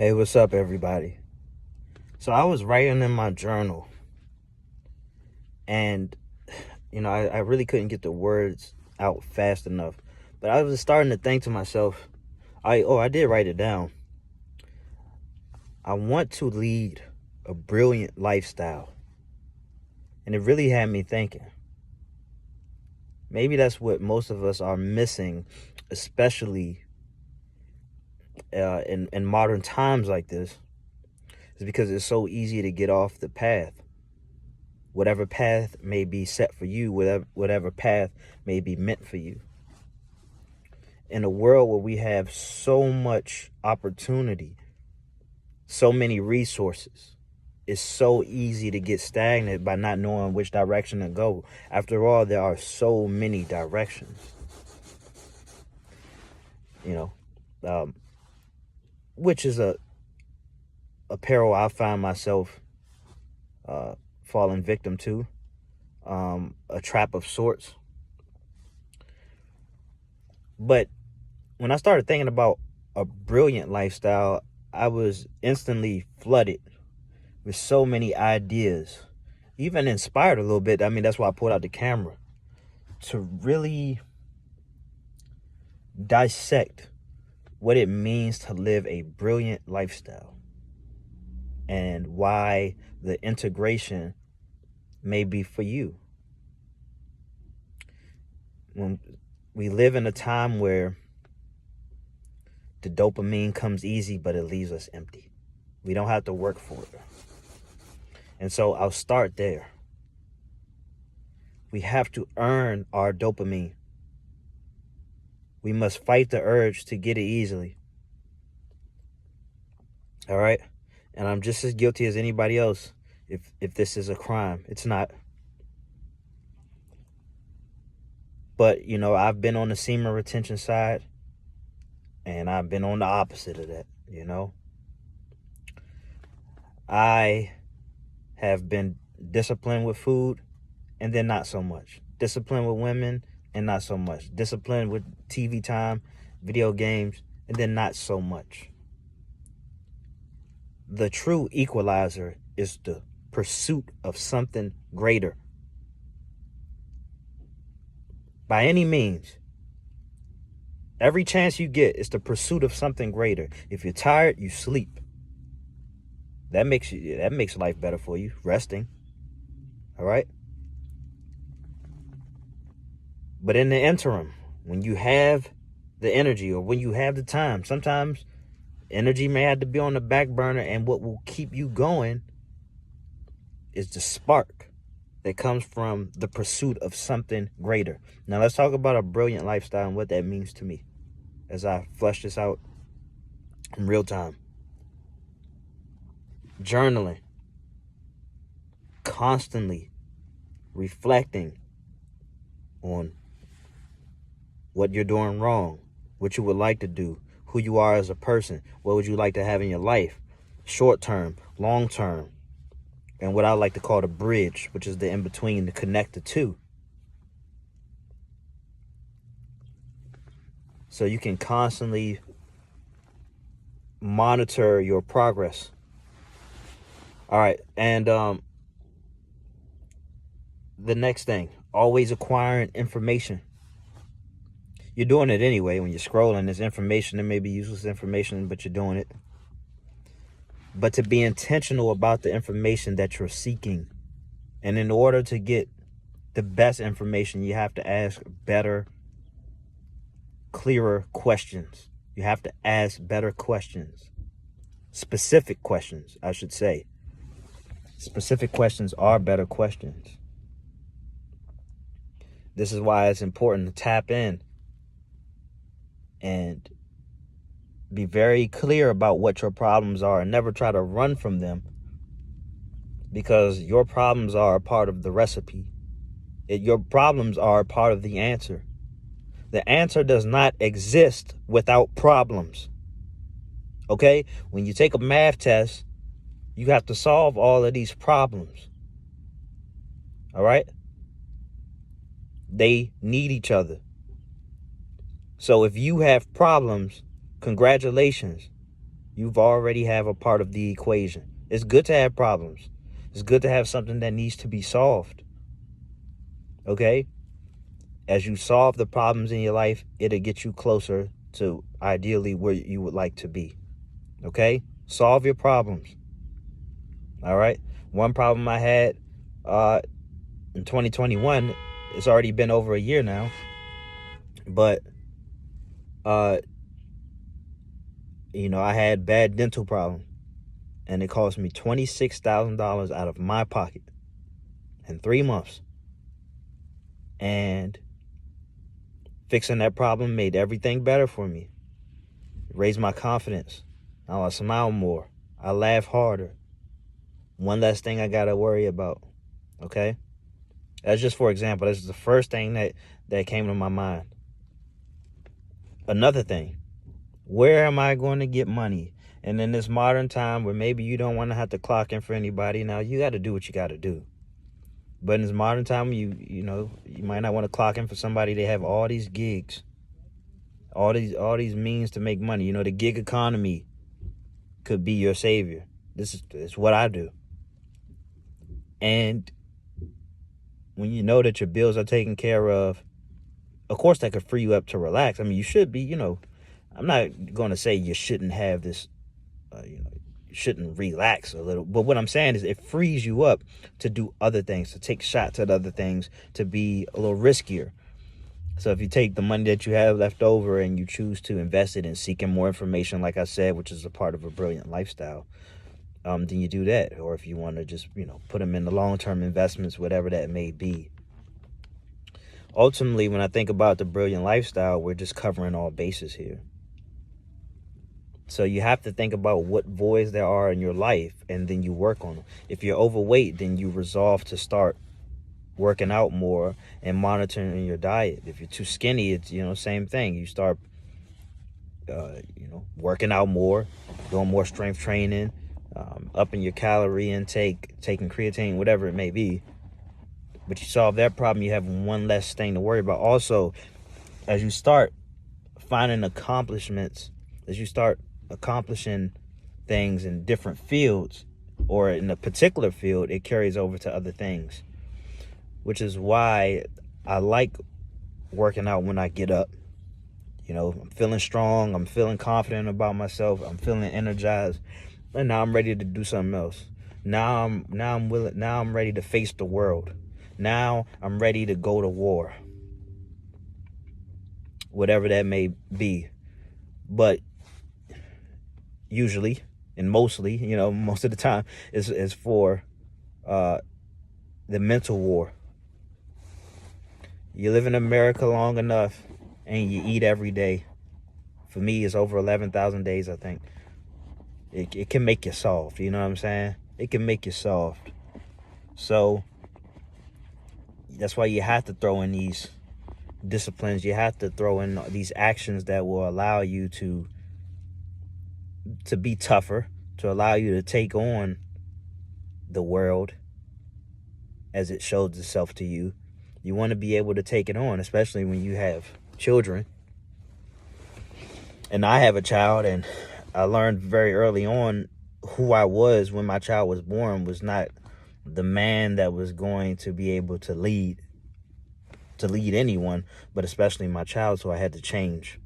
Hey, what's up, everybody? So I was writing in my journal, and I really couldn't get the words out fast enough. But I was starting to think to myself, I did write it down. I want to lead a brilliant lifestyle, and it really had me thinking. Maybe that's what most of us are missing, especially in modern times like this, is because it's so easy to get off the path. Whatever path may be set for you, whatever path may be meant for you. In a world where we have so much opportunity, so many resources, it's so easy to get stagnant by not knowing which direction to go. After all, there are so many directions, you know, um, which is a peril I find myself falling victim to, a trap of sorts. But when I started thinking about a brilliant lifestyle, I was instantly flooded with so many ideas, even inspired a little bit. I mean, that's why I pulled out the camera to really dissect what it means to live a brilliant lifestyle and why the integration may be for you. When we live in a time where the dopamine comes easy, but it leaves us empty. We don't have to work for it. And so I'll start there. We have to earn our dopamine. We must fight the urge to get it easily. All right? And I'm just as guilty as anybody else if this is a crime. It's not. But, I've been on the semen retention side, and I've been on the opposite of that, I have been disciplined with food, and then not so much. Disciplined with women, and not so much. Disciplined with TV time, video games, and then not so much. The true equalizer is the pursuit of something greater. By any means, every chance you get is the pursuit of something greater. If you're tired, you sleep. That makes life better for you, resting. All right? But in the interim, when you have the energy or when you have the time, sometimes energy may have to be on the back burner, and what will keep you going is the spark that comes from the pursuit of something greater. Now let's talk about a brilliant lifestyle and what that means to me as I flesh this out in real time. Journaling, constantly reflecting on what you're doing wrong, what you would like to do, who you are as a person, what would you like to have in your life, short term, long term, and what I like to call the bridge, which is the in-between, to connect the two. So you can constantly monitor your progress. All right, and the next thing, always acquiring information. You're doing it anyway when you're scrolling. There's information, it may be useless information, but you're doing it. But to be intentional about the information that you're seeking. And in order to get the best information, you have to ask better, clearer questions. You have to ask better questions. Specific questions, I should say. Specific questions are better questions. This is why it's important to tap in and be very clear about what your problems are and never try to run from them, because your problems are a part of the recipe. Your problems are a part of the answer. The answer does not exist without problems. Okay? When you take a math test, you have to solve all of these problems. All right? They need each other. So if you have problems, congratulations. You've already have a part of the equation. It's good to have problems. It's good to have something that needs to be solved. Okay? As you solve the problems in your life, it'll get you closer to ideally where you would like to be. Okay? Solve your problems. All right? One problem I had in 2021, it's already been over a year now, but I had bad dental problem, and it cost me $26,000 out of my pocket in 3 months. And fixing that problem made everything better for me. It raised my confidence. Now I smile more. I laugh harder. One less thing I gotta worry about. Okay? That's just for example. This is the first thing that came to my mind. Another thing. Where am I going to get money? And in this modern time where maybe you don't want to have to clock in for anybody, now you got to do what you got to do. But in this modern time, you might not want to clock in for somebody. They have all these gigs, all these means to make money. The gig economy could be your savior. This is what I do. And when you know that your bills are taken care of course that could free you up to relax. I mean, you should be, I'm not going to say you shouldn't have this, you shouldn't relax a little. But what I'm saying is it frees you up to do other things, to take shots at other things, to be a little riskier. So if you take the money that you have left over and you choose to invest it in seeking more information, like I said, which is a part of a brilliant lifestyle, then you do that. Or if you want to just, put them in the long-term investments, whatever that may be. Ultimately, when I think about the brilliant lifestyle, we're just covering all bases here. So you have to think about what voids there are in your life, and then you work on them. If you're overweight, then you resolve to start working out more and monitoring your diet. If you're too skinny, it's, same thing. You start, working out more, doing more strength training, upping your calorie intake, taking creatine, whatever it may be. But you solve that problem, you have one less thing to worry about. Also, as you start finding accomplishments, as you start accomplishing things in different fields or in a particular field, it carries over to other things, which is why I like working out when I get up. I'm feeling strong, I'm feeling confident about myself, I'm feeling energized, and now I'm ready to do something else. Now I'm ready to face the world. Now I'm ready to go to war, whatever that may be. But usually and mostly, most of the time is for the mental war. You live in America long enough and you eat every day. For me, it's over 11,000 days, I think. It can make you soft, you know what I'm saying? It can make you soft. So that's why you have to throw in these disciplines. You have to throw in these actions that will allow you to be tougher, to allow you to take on the world as it shows itself to you. You want to be able to take it on, especially when you have children. And I have a child, and I learned very early on who I was when my child was born was not the man that was going to be able to lead anyone, but especially my child. So I had to change.